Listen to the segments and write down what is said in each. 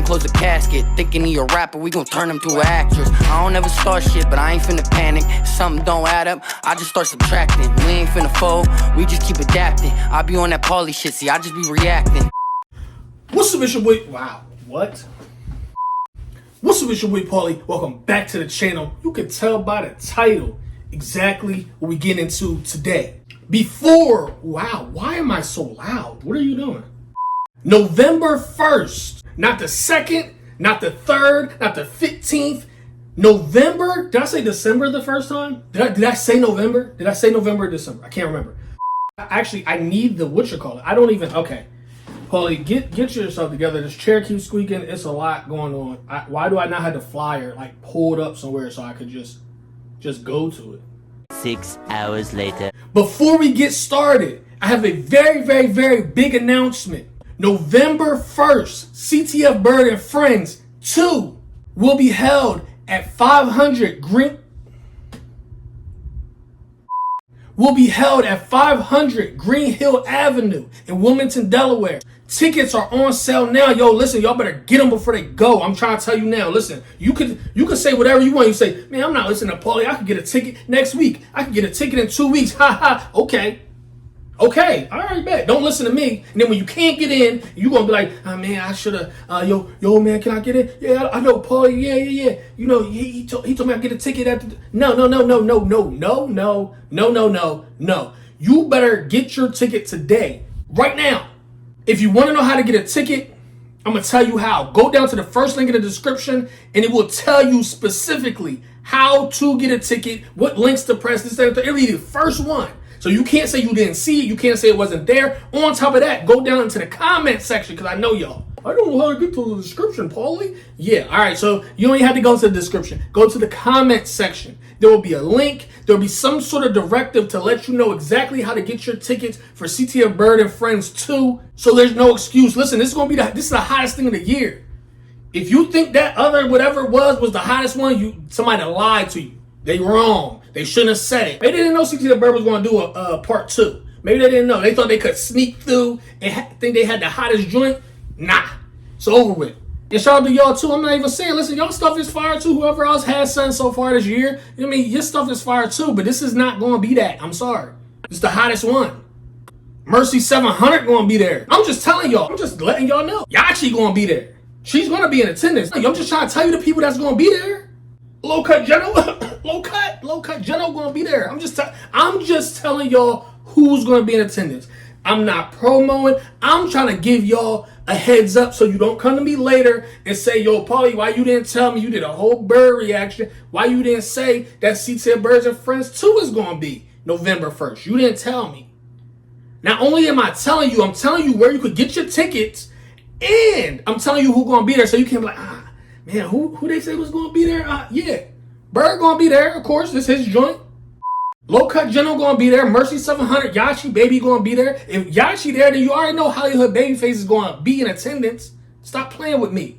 close the casket. Thinking he a rapper, we gon' turn him to an actress. I don't ever start shit, but I ain't finna panic. If something don't add up, I just start subtracting. We ain't finna fold, we just keep adapting. I be on that Paulie shit, see, I just be reacting. What's up, it's your boy? Wow, what? What's up, it's your boy Paulie? Welcome back to the channel. You can tell by the title exactly what we get into today. Before, wow, why am I so loud? What are you doing? November 1st, not the 2nd, not the 3rd, not the 15th. November, did I say December the first time? Did I say November? Did I say November or December? I can't remember. Actually, I need the whatchamacallit. I don't even, okay. Paulie, get yourself together. This chair keeps squeaking. It's a lot going on. Why do I not have the flyer like pulled up somewhere so I could just go to it? 6 hours later. Before we get started, I have a very, very, very big announcement. November 1st, CTF Bird and Friends 2 will be held at 500 Green Hill Avenue in Wilmington, Delaware. Tickets are on sale now. Yo, listen, y'all better get them before they go. I'm trying to tell you now. Listen, you can say whatever you want. You say, man, I'm not listening to Paulie. I could get a ticket next week. I could get a ticket in 2 weeks. Ha ha. Okay. All right, bet. Don't listen to me. And then when you can't get in, you're going to be like, oh, man, I should have. Yo, man, can I get in? Yeah, I know, Paulie. Yeah. You know, he told me I'd get a ticket at the. No. You better get your ticket today, right now. If you want to know how to get a ticket, I'm going to tell you how. Go down to the first link in the description, and it will tell you specifically how to get a ticket, what links to press, this, that, it'll be the first one. So you can't say you didn't see it. You can't say it wasn't there. On top of that, go down into the comment section, because I know y'all. I don't know how to get to the description, Paulie. Yeah, all right, so you don't even have to go to the description. Go to the comment section. There will be a link. There will be some sort of directive to let you know exactly how to get your tickets for CTF Bird and Friends 2. So there's no excuse. Listen, this is the hottest thing of the year. If you think that other whatever it was the hottest one, somebody lied to you. They wrong. They shouldn't have said it. Maybe they didn't know CTF Bird was going to do a part 2. Maybe they didn't know. They thought they could sneak through and think they had the hottest joint. Nah, it's over with. And shout out to y'all too. I'm not even saying, listen, y'all stuff is fire too. Whoever else has something so far this year, I mean, your stuff is fire too, but this is not going to be that. I'm sorry. It's the hottest one. Mercy 700 going to be there. I'm just telling y'all. I'm just letting y'all know. Yachi going to be there. She's going to be in attendance. I'm just trying to tell you the people that's going to be there. Low cut General. low cut General going to be there. I'm just telling y'all who's going to be in attendance. I'm not promoting. I'm trying to give y'all a heads up so you don't come to me later and say, yo, Paulie, why you didn't tell me? You did a whole bird reaction. Why you didn't say that CTF Birds and Friends 2 is going to be November 1st? You didn't tell me. Not only am I telling you, I'm telling you where you could get your tickets, and I'm telling you who's going to be there so you can be like, man, who they say was going to be there? Yeah, Bird going to be there, of course. This is his joint. Low Cut General gonna be there. Mercy 700, Yachi Baby gonna be there. If Yachi there, then you already know Hollywood Babyface is gonna be in attendance. Stop playing with me.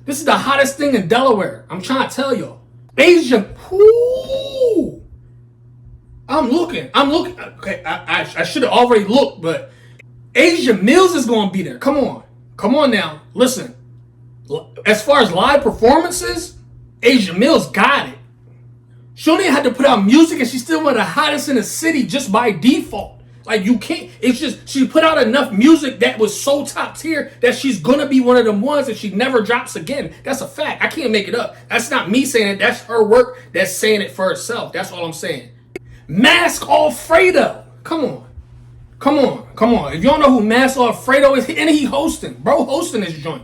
This is the hottest thing in Delaware. I'm trying to tell y'all. Asia, ooh. I'm looking. Okay, I should have already looked, but Asia Mills is gonna be there. Come on now. Listen, as far as live performances, Asia Mills got it. She only had to put out music and she's still one of the hottest in the city just by default. Like, you can't, it's just, she put out enough music that was so top tier that she's gonna be one of them ones that she never drops again. That's a fact. I can't make it up. That's not me saying it. That's her work that's saying it for herself. That's all I'm saying. Mask Alfredo. Come on. If you don't know who Mask Alfredo is, and he hosting. Bro hosting this joint.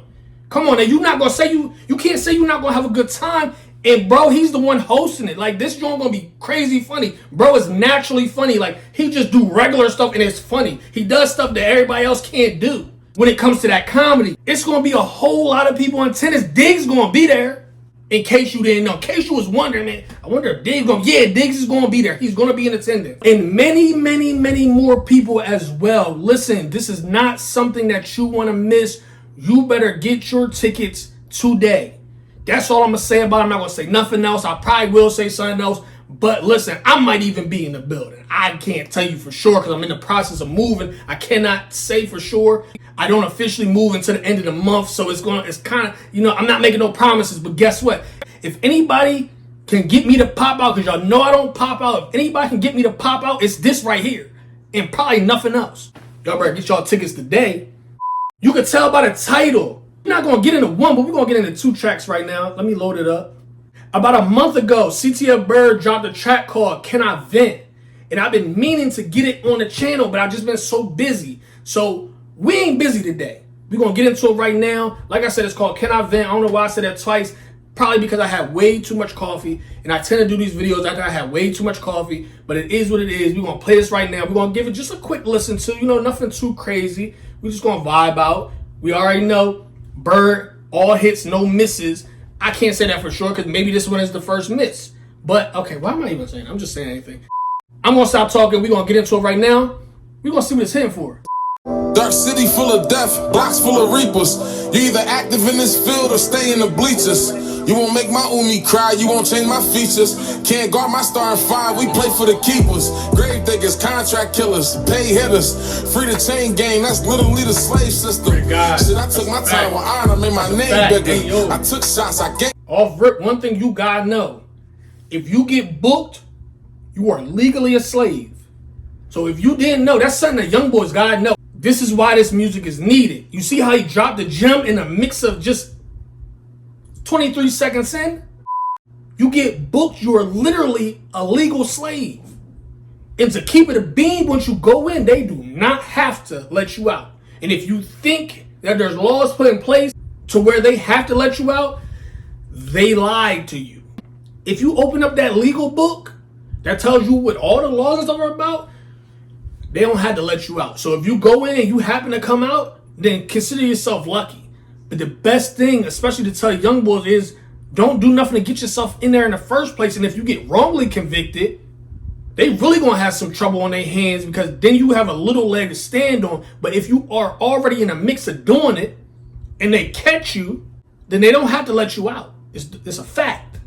Come on, and you're not gonna say you can't say you're not gonna have a good time. And bro, he's the one hosting it. Like, this joint gonna be crazy funny. Bro is naturally funny. Like, he just do regular stuff and it's funny. He does stuff that everybody else can't do. When it comes to that comedy, it's gonna be a whole lot of people in attendance. Diggs gonna be there. In case you didn't know. In case you was wondering, man, I wonder if Diggs Diggs is gonna be there. He's gonna be in attendance. And many more people as well. Listen, this is not something that you wanna miss. You better get your tickets today. That's all I'm going to say about it. I'm not going to say nothing else. I probably will say something else. But listen, I might even be in the building. I can't tell you for sure because I'm in the process of moving. I cannot say for sure. I don't officially move until the end of the month, so it's kind of, I'm not making no promises. But guess what? If anybody can get me to pop out, because y'all know I don't pop out. If anybody can get me to pop out, it's this right here, and probably nothing else. Y'all better get y'all tickets today. You can tell by the title. We're not gonna get into one, but we're gonna get into 2 tracks right now. Let me load it up. About a month ago, CTF Bird dropped a track called Can I Vent? And I've been meaning to get it on the channel, but I've just been so busy. So we ain't busy today. We're going to get into it right now. Like I said, it's called Can I Vent? I don't know why I said that twice. Probably because I had way too much coffee. And I tend to do these videos after I had way too much coffee. But it is what it is. We're going to play this right now. We're going to give it just a quick listen to. Nothing too crazy. We're just going to vibe out. We already know Bird, all hits, no misses. I can't say that for sure because maybe this one is the first miss. But, okay, why am I even saying that? I'm just saying anything. I'm going to stop talking. We're going to get into it right now. We're going to see what it's hitting for. Dark city full of death, blocks full of reapers. You either active in this field or stay in the bleachers. You won't make my umi cry, you won't change my features. Can't guard my starting 5, we play for the keepers. Grave diggers, contract killers, pay hitters. Free to chain gang, that's literally the slave system. Shit, I took my time with honor, made my name bigger. I took shots, I gave. Off rip, one thing you gotta know. If you get booked, you are legally a slave. So if you didn't know, that's something that young boys gotta know. This is why this music is needed. You see how he dropped the gem in a mix of just 23 seconds in? You get booked, you are literally a legal slave. And to keep it a beam, once you go in, they do not have to let you out. And if you think that there's laws put in place to where they have to let you out, they lied to you. If you open up that legal book that tells you what all the laws and stuff are about, they don't have to let you out. So if you go in and you happen to come out, then consider yourself lucky. But the best thing, especially to tell young boys, is don't do nothing to get yourself in there in the first place. And if you get wrongly convicted, they really gonna have some trouble on their hands because then you have a little leg to stand on. But if you are already in a mix of doing it and they catch you, then they don't have to let you out. It's a fact.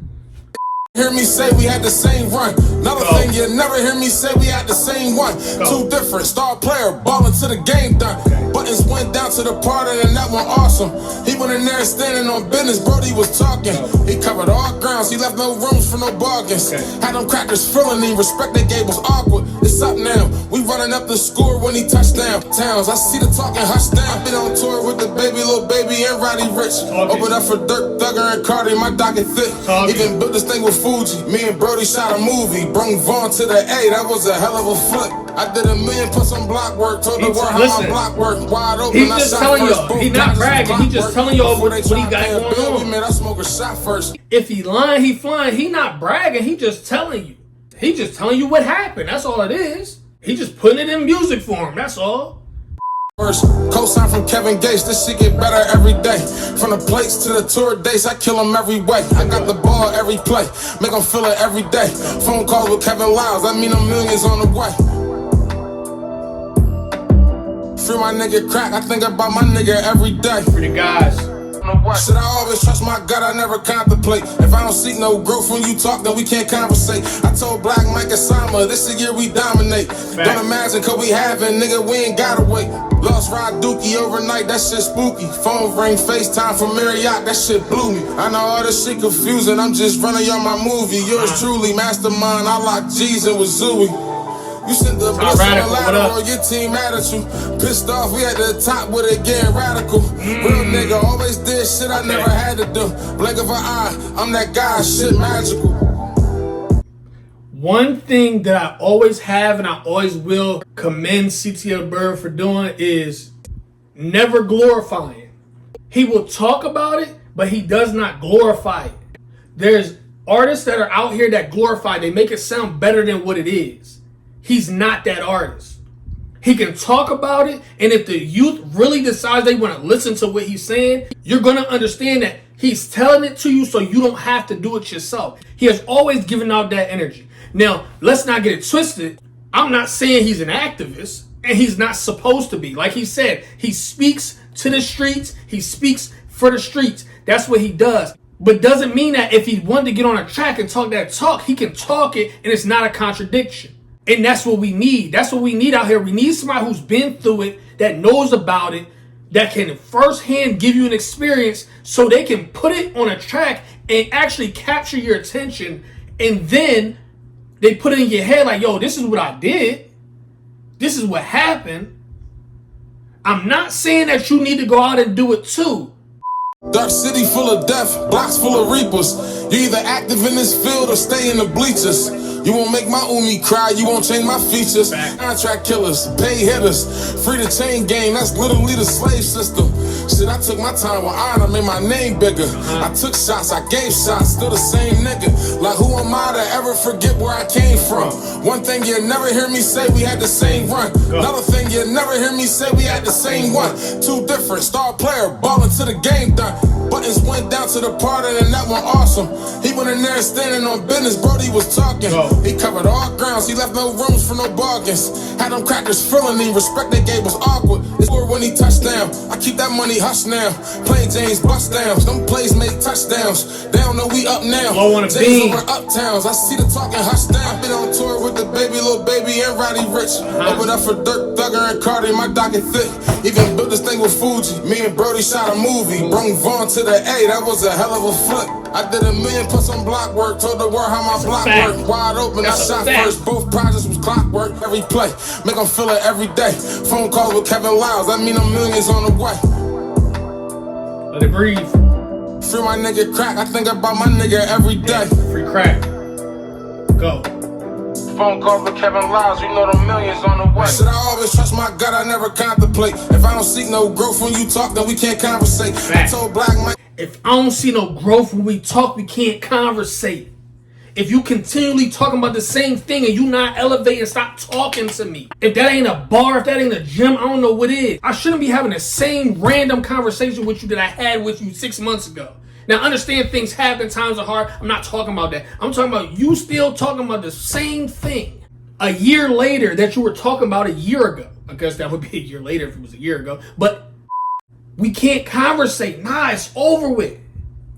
Hear me say we had the same run. Another thing, you never hear me say we had the same one. Two different, star player, ballin' to the game done. Buttons went down to the party and that one awesome. He went in there standing on business, Brody was talking. He covered all grounds, he left no rooms for no bargains. Had them crackers feeling him, respect they gave was awkward. It's up now, we running up the score when he touchdown. Towns, I see the talking hush down. Been on tour with the baby, little baby and Roddy Rich. Open up for Dirk, Thugger and Cardi, my docket thick. Even built this thing with Fuji. Me and Brody shot a movie, brung Vaughn to the A, that was a hell of a flip. I did $1 million plus on Blockwork, told the world how my block work. Wide open, he's just telling y'all, he not bragging, he just telling y'all what he got going on. We made us smoke a shot first. If he lying, he flying, he not bragging, he just telling you. He just telling you what happened, that's all it is. He just putting it in music form, that's all. First, co-sign from Kevin Gates, this shit get better every day. From the plates to the tour dates, I kill them every way. I got the ball every play, make them feel it every day. Phone calls with Kevin Lyles, that mean $1 millions on the way. Free my nigga crack, I think about my nigga every day. Free the guys. Should I always trust my gut? I never contemplate. If I don't seek no growth when you talk, then we can't conversate. I told Black Mike Osama, this the year we dominate. Don't imagine, cause we haven't, nigga, we ain't gotta wait. Lost Rod Dookie overnight, that shit spooky. Phone ring, FaceTime from Marriott, that shit blew me. I know all this shit confusing, I'm just running on my movie. Yours truly, mastermind, I locked G's and with Zooey. You sent the bliss on the ladder, or your team mad at you. Pissed off, we at the top with it getting radical. Real nigga, always did shit I never had to do. Blink of an eye, I'm that guy, shit magical. One thing that I always have and I always will commend CTF Bird for doing is never glorifying. He will talk about it, but he does not glorify it. There's artists that are out here that glorify, they make it sound better than what it is. He's not that artist. He can talk about it, and if the youth really decides they want to listen to what he's saying, you're going to understand that he's telling it to you so you don't have to do it yourself. He has always given out that energy. Now, let's not get it twisted. I'm not saying he's an activist, and he's not supposed to be. Like he said, he speaks to the streets. He speaks for the streets. That's what he does. But doesn't mean that if he wanted to get on a track and talk that talk, he can talk it and it's not a contradiction. And that's what we need. That's what we need out here. We need somebody who's been through it, that knows about it, that can firsthand give you an experience so they can put it on a track and actually capture your attention. And then they put it in your head like, yo, this is what I did. This is what happened. I'm not saying that you need to go out and do it too. Dark city full of death, blocks full of reapers. You either active in this field or stay in the bleachers. You won't make my umi cry, you won't change my features. Contract killers, pay hitters, free to chain gang, that's literally the slave system. Shit, I took my time with honor, made my name bigger. I took shots, I gave shots, still the same nigga. Like who am I to ever forget where I came from? One thing you'll never hear me say, we had the same run. Another thing you'll never hear me say, we had the same one. Two different, star player, ballin' to the game done. Buttons went down to the party and that one awesome. He went in there standing on business, Brody was talking. He covered all grounds, he left no rooms for no bargains. Had them crackers feeling me, respect they gave was awkward. It's when he touched down, I keep that money hush now. Plain James bust downs, them plays make touchdowns. They don't know we up now. James over uptowns, I see the talking hush down. Been on tour with the baby, little baby and Roddy Rich. Open up for Dirk, Thugger and Cardi, my docket thick. Even built this thing with Fuji, me and Brody shot a movie. Brung Vaughn to the A, that was a hell of a flip. I did $1 million plus on Blockwork, told the world how my block worked. Wide open, I shot first, both projects was clockwork. Every play, make them feel it every day. Phone calls with Kevin Lyles, that mean $1 million's on the way. Let it breathe. Free my nigga crack, I think about my nigga every day. Free crack. Go. Phone calls with Kevin Lyles, you know $1 million's on the way. Said I always trust my gut, I never contemplate. If I don't seek no growth when you talk, then we can't conversate. I told Black Mike, if I don't see no growth when we talk, we can't conversate. If you continually talking about the same thing and you not elevating, stop talking to me. If that ain't a bar, if that ain't a gym, I don't know what is. I shouldn't be having the same random conversation with you that I had with you 6 months ago. Now, understand things happen, times are hard. I'm not talking about that. I'm talking about you still talking about the same thing a year later that you were talking about a year ago. I guess that would be a year later if it was a year ago. But we can't conversate. Nah, it's over with.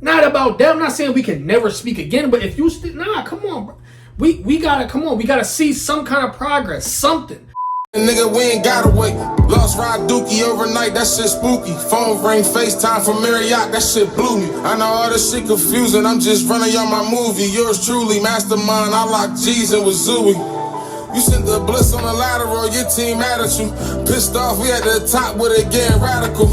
Not about that. I'm not saying we can never speak again, but if you still, nah, come on, bro. We gotta, come on. We gotta see some kind of progress, something. Nigga, we ain't gotta wait. Lost Rod Dookie overnight, that shit spooky. Phone ring, FaceTime from Marriott, that shit blew me. I know all this shit confusing, I'm just running on my movie. Yours truly, mastermind, I lock G's and with Zooey. You sent the bliss on the ladder or your team mad at you. Pissed off, we at the top with it getting radical.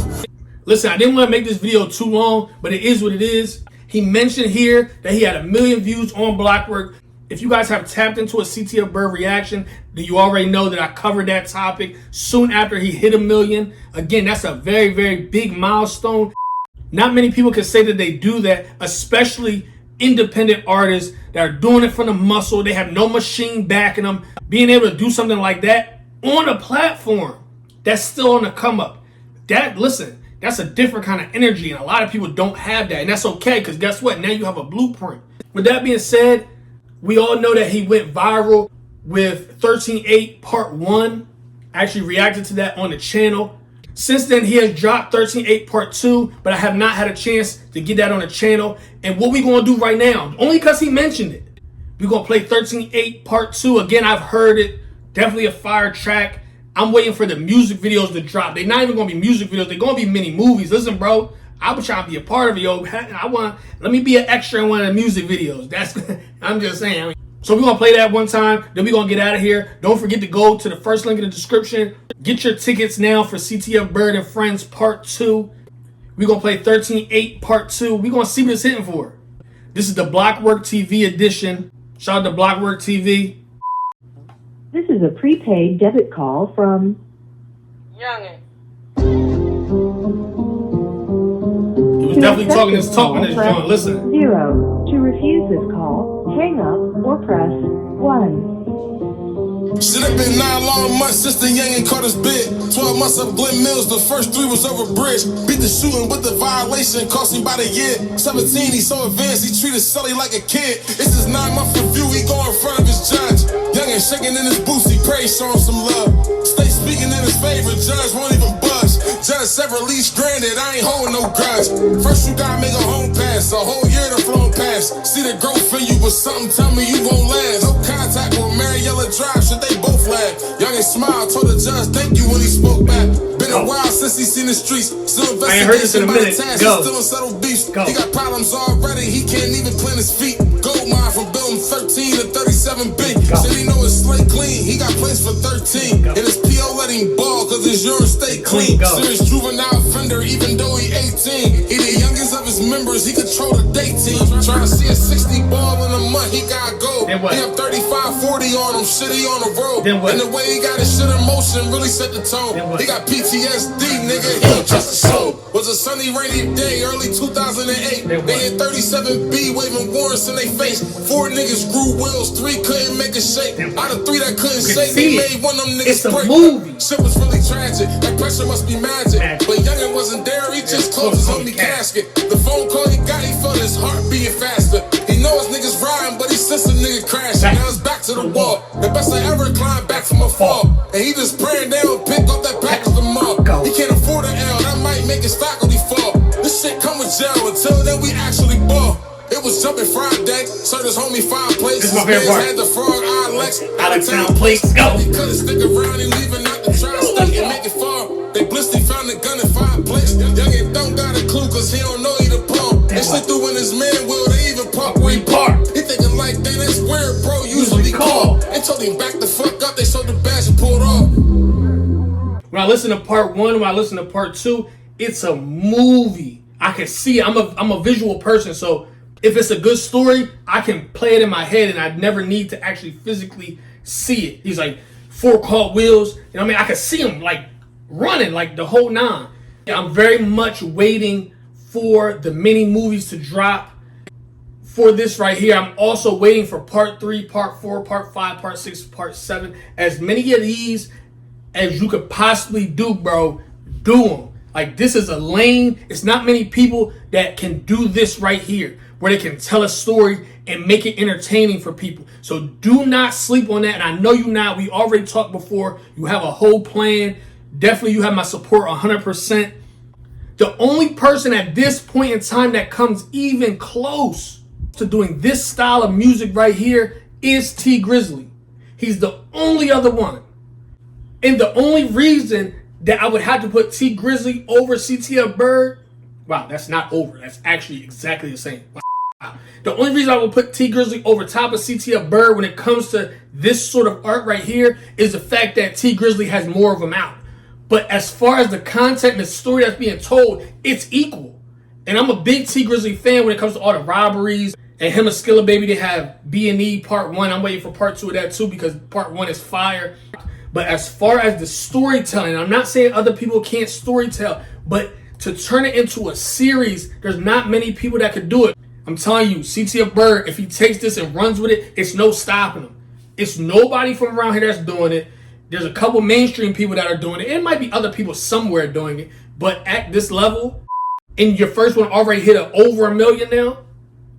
Listen, I didn't want to make this video too long, but it is what it is. He mentioned here that he had 1 million views on Blockwork. If you guys have tapped into a CTF Bird reaction, then you already know that I covered that topic soon after he hit 1 million. Again, that's a very, very big milestone. Not many people can say that they do that, especially independent artists that are doing it from the muscle. They have no machine backing them. Being able to do something like that on a platform that's still on the come up. Listen, that's a different kind of energy, and a lot of people don't have that, and that's okay, because guess what? Now you have a blueprint. With that being said, we all know that he went viral with 13.8 Part 1. I actually reacted to that on the channel. Since then, he has dropped 13.8 Part 2, but I have not had a chance to get that on the channel. And what we going to do right now, only because he mentioned it, we're going to play 13.8 Part 2. Again, I've heard it. Definitely a fire track. I'm waiting for the music videos to drop. They're not even going to be music videos. They're going to be mini movies. Listen, bro, I was trying to be a part of it, yo. Let me be an extra in one of the music videos. I'm just saying. So we're going to play that one time. Then we're going to get out of here. Don't forget to go to the first link in the description. Get your tickets now for CTF Bird and Friends Part 2. We're going to play 13.8 Part 2. We're going to see what it's hitting for. This is the Blockwork TV edition. Shout out to Blockwork TV. This is a prepaid debit call from Youngin. He was definitely talking this joint. Listen. 0. To refuse this call, hang up or press 1. Shit, it been 9 long months since the youngin' caught his bid. 12 months up Glen Mills, the first 3 was over bridge. Beat the shooting with the violation, cost him by the year. 17, he so advanced, he treated Sully like a kid. It's his 9-month review, he go in front of his judge. Youngin' shaking in his boots, he prays, show him some love. Stay speaking in his favor, judge won't even budge. Judge said release granted, I ain't holding no grudge. First you gotta make a home pass, a whole year fast. See the growth in you, but something tell me you gon' last. No contact with Mariella Drive, should they both laugh? Young and smile, told the judge thank you when he spoke back. Been a while since he seen the streets. Still investigation by the task, still in subtle beefs. He got problems already, he can't even plant his feet. Gold mine from building 13 to 37B. Said he know his slate clean, he got placed for 13. And his PO let him ball, cause his urine stay clean. Serious juvenile offender, even though he 18. He the youngest of his members, he control the day team. Trying to see a 60 ball in a month, he got gold. He have 35-40 on him, shit, he on the road. And the way he got his shit in motion really set the tone. He got PTSD, nigga, he don't trust the soul. Was a sunny, rainy day, early 2008. They hit 37B, waving warrants in their face. 4 niggas grew wheels, 3 couldn't make a shake. Out of 3 that couldn't shake, they made one of them niggas break. Shit was really tragic, that pressure must be magic. But Youngin wasn't there, he just closed his homie casket. The phone call he got, he felt his heart beating faster. He knows niggas riding, but he sensed a nigga crashing. Now it's back to the wall, the best I ever climbed back from a fall. And he just praying down, pick up that package tomorrow. He can't afford an L, that might make his faculty fall. This shit come with jail, until then we actually ball. It was jumping Friday, served his homie 5 plates. His man had the frog eye Lex, out of town plates. He couldn't stick around, he leaving out the tri-state and make it far. They blistered, found the gun in 5 plates. Youngin' don't got a clue, cause he don't know he the pump. They slid through in his man will, they even park where he parked. He thinking like, damn, that's weird, bro, usually call. They told him back the fuck up, they showed the badge and pulled off. When I listen to part 1, when I listen to part 2, it's a movie. I can see it. I'm a visual person, so if it's a good story, I can play it in my head and I never need to actually physically see it. He's like 4 caught wheels. You know what I mean? I can see him like running like the whole 9. I'm very much waiting for the mini movies to drop. For this right here, I'm also waiting for part 3, part 4, part 5, part 6, part 7. As many of these as you could possibly do, bro. Do them. Like, this is a lane. It's not many people that can do this right here, where they can tell a story and make it entertaining for people. So do not sleep on that. And I know you not. We already talked before. You have a whole plan. Definitely you have my support 100%. The only person at this point in time that comes even close to doing this style of music right here is T Grizzly. He's the only other one. And the only reason that I would have to put T Grizzly over CTF Bird, wow, that's not over. That's actually exactly the same. Wow. The only reason I will put T Grizzly over top of CTF Bird when it comes to this sort of art right here is the fact that T Grizzly has more of them out. But as far as the content and the story that's being told, it's equal. And I'm a big T Grizzly fan when it comes to all the robberies. And him and Skilla Baby, they have B&E part 1. I'm waiting for part 2 of that too because part 1 is fire. But as far as the storytelling, I'm not saying other people can't storytell, but to turn it into a series, there's not many people that could do it. I'm telling you, CTF Bird, if he takes this and runs with it, it's no stopping him. It's nobody from around here that's doing it. There's a couple mainstream people that are doing it. It might be other people somewhere doing it. But at this level, and your first one already hit over $1 million now,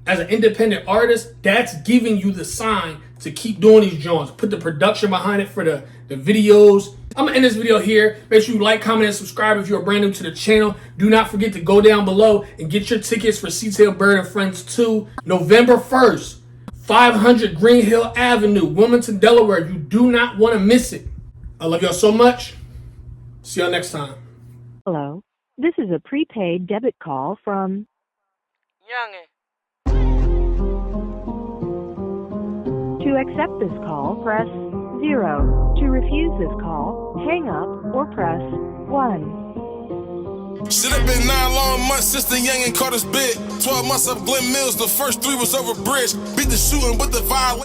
as an independent artist, that's giving you the sign to keep doing these joints. Put the production behind it for the videos. I'm going to end this video here. Make sure you like, comment, and subscribe if you're brand new to the channel. Do not forget to go down below and get your tickets for CTF Bird and Friends 2. November 1st, 500 Green Hill Avenue, Wilmington, Delaware. You do not want to miss it. I love y'all so much. See y'all next time. Hello. This is a prepaid debit call from Youngin. To accept this call, press 0. To refuse this call, hang up or press 1. Shit have been 9 long months since the youngin' caught his bid. 12 months up Glen Mills, the first 3 was over bridge. Beat the shooting with the violence.